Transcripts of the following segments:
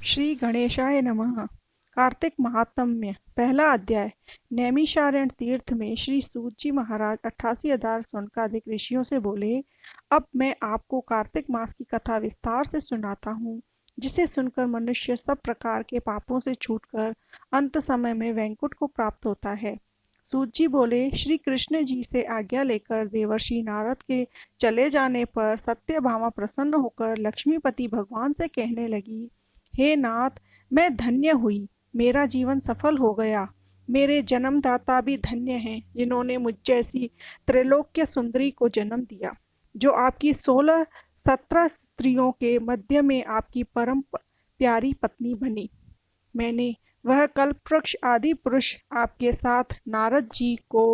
श्री गणेशाय नमः। कार्तिक महात्म्य पहला अध्याय। नैमिषारण्य तीर्थ में श्री सूत जी महाराज 88,000 स्वर्णाधिक ऋषियों से बोले, अब मैं आपको कार्तिक मास की कथा विस्तार से सुनाता हूँ, जिसे सुनकर मनुष्य सब प्रकार के पापों से छूटकर अंत समय में वैकुंठ को प्राप्त होता है। सूत जी बोले, श्री कृष्ण जी से आज्ञा लेकर देवर्षि नारद के चले जाने पर सत्यभामा प्रसन्न होकर लक्ष्मीपति भगवान से कहने लगी, हे नाथ, मैं धन्य हुई, मेरा जीवन सफल हो गया। मेरे जन्मदाता भी धन्य हैं, जिन्होंने मुझ जैसी त्रैलोक्य सुंदरी को जन्म दिया, जो आपकी 16-17 स्त्रियों के मध्य में आपकी परम प्यारी पत्नी बनी। मैंने वह कल्प वृक्ष आदि पुरुष आपके साथ नारद जी को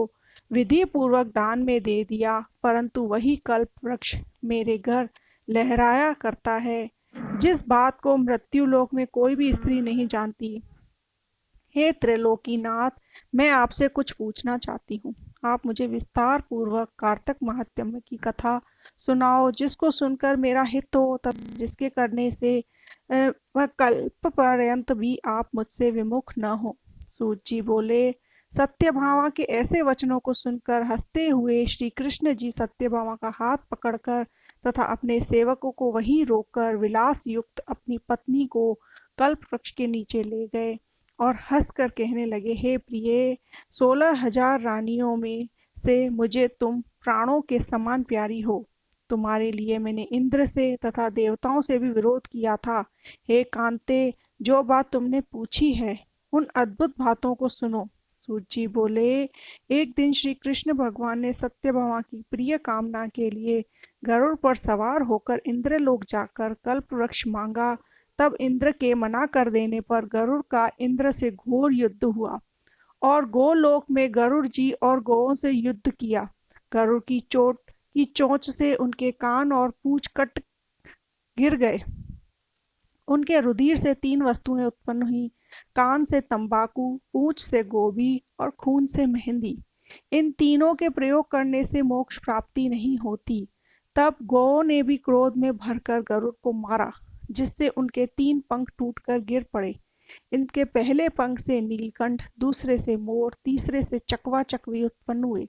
विधि पूर्वक दान में दे दिया, परंतु वही कल्प वृक्ष मेरे घर लहराया करता है, जिस बात को मृत्युलोक में कोई भी स्त्री नहीं जानती। हे त्रिलोकीनाथ, मैं आपसे कुछ पूछना चाहती हूँ। आप मुझे विस्तार पूर्वक कार्तिक महात्म्य की कथा सुनाओ, जिसको सुनकर मेरा हित हो तथा जिसके करने से वह कल्प पर्यंत भी आप मुझसे विमुख न हो। सूत जी बोले, सत्यभामा के ऐसे वचनों को सुनकर हंसते हुए श्री कृष्ण जी सत्यभामा का हाथ पकड़कर तथा अपने सेवकों को वहीं रोककर विलास युक्त अपनी पत्नी को कल्प वृक्ष के नीचे ले गए और हंसकर कहने लगे, हे प्रिय, 16,000 रानियों में से मुझे तुम प्राणों के समान प्यारी हो। तुम्हारे लिए मैंने इंद्र से तथा देवताओं से भी विरोध किया था। हे कांते, जो बात तुमने पूछी है, उन अद्भुत बातों को सुनो। सूत जी बोले, एक दिन श्री कृष्ण भगवान ने सत्यभामा की प्रिय कामना के लिए गरुड़ पर सवार होकर इंद्रलोक जाकर कल्प वृक्ष मांगा। तब इंद्र के मना कर देने पर गरुड़ का इंद्र से घोर युद्ध हुआ और गोलोक में गरुड़ जी और गौओं से युद्ध किया। गरुड़ की चोंच से उनके कान और पूंछ कट गिर गए। उनके रुधिर से 3 वस्तुएं उत्पन्न हुई, कान से तंबाकू, पूंछ से गोभी और खून से मेहंदी। इन तीनों के प्रयोग करने से मोक्ष प्राप्ति नहीं होती। तब गौओं ने भी क्रोध में भरकर गरुड़ को मारा, जिससे उनके 3 पंख टूटकर गिर पड़े। इनके पहले पंख से नीलकंठ, दूसरे से मोर, तीसरे से चकवा चकवी उत्पन्न हुए।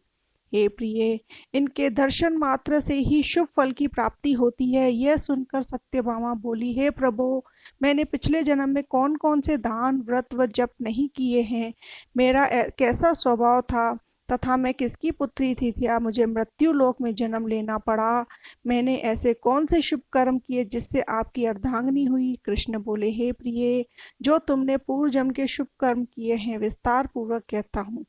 हे प्रिय, इनके दर्शन मात्र से ही शुभ फल की प्राप्ति होती है। यह सुनकर सत्यभामा बोली, हे प्रभो, मैंने पिछले जन्म में कौन कौन से दान, व्रत व जप नहीं किए हैं। मेरा कैसा स्वभाव था तथा मैं किसकी पुत्री थी, क्या मुझे मृत्यु लोक में जन्म लेना पड़ा। मैंने ऐसे कौन से शुभ कर्म किए जिससे आपकी अर्धांगिनी हुई। कृष्ण बोले, हे प्रिय, जो तुमने पूर्व जन्म के शुभ कर्म किए हैं विस्तार पूर्वक कहता हूँ।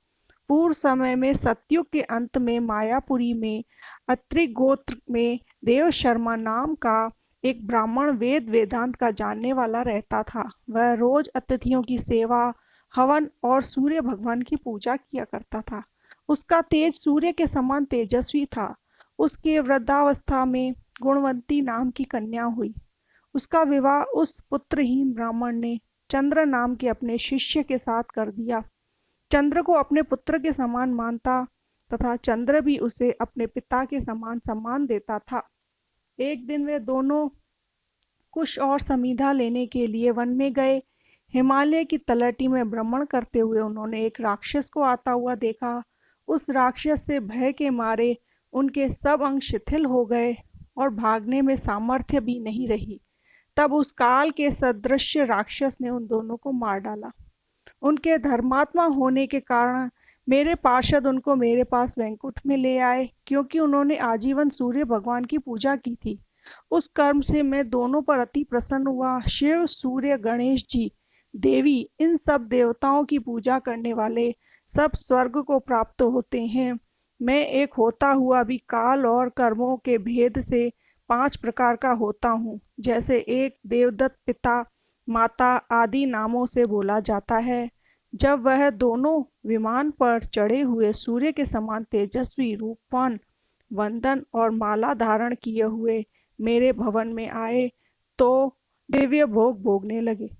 पूर्व समय में सतयुग के अंत में मायापुरी में अत्रि गोत्र में देव शर्मा नाम का एक ब्राह्मण वेद वेदांत का जानने वाला रहता था। वह रोज अतिथियों की सेवा, हवन और सूर्य भगवान की पूजा किया करता था। उसका तेज सूर्य के समान तेजस्वी था। उसके वृद्धावस्था में गुणवंती नाम की कन्या हुई। उसका विवाह उस पुत्रहीन ब्राह्मण ने चंद्र नाम के अपने शिष्य के साथ कर दिया। चंद्र को अपने पुत्र के समान मानता तथा चंद्र भी उसे अपने पिता के समान सम्मान देता था। एक दिन वे दोनों कुश और समीधा लेने के लिए वन में गए। हिमालय की तलहटी में भ्रमण करते हुए उन्होंने एक राक्षस को आता हुआ देखा। उस राक्षस से भय के मारे उनके सब अंग शिथिल हो गए और भागने में सामर्थ्य भी नहीं रही। तब उस काल के सदृश राक्षस ने उन दोनों को मार डाला। उनके धर्मात्मा होने के कारण मेरे पार्षद उनको मेरे पास वैकुंठ में ले आए, क्योंकि उन्होंने आजीवन सूर्य भगवान की पूजा की थी। उस कर्म से मैं दोनों पर अति प्रसन्न हुआ। शिव, सूर्य, गणेश जी, देवी, इन सब देवताओं की पूजा करने वाले सब स्वर्ग को प्राप्त होते हैं। मैं एक होता हुआ भी काल और कर्मों के भेद से 5 प्रकार का होता हूँ। जैसे एक देवदत्त पिता, माता आदि नामों से बोला जाता है। जब वह दोनों विमान पर चढ़े हुए सूर्य के समान तेजस्वी, रूपवान, वंदन और माला धारण किए हुए मेरे भवन में आए तो दिव्य भोग भोगने लगे।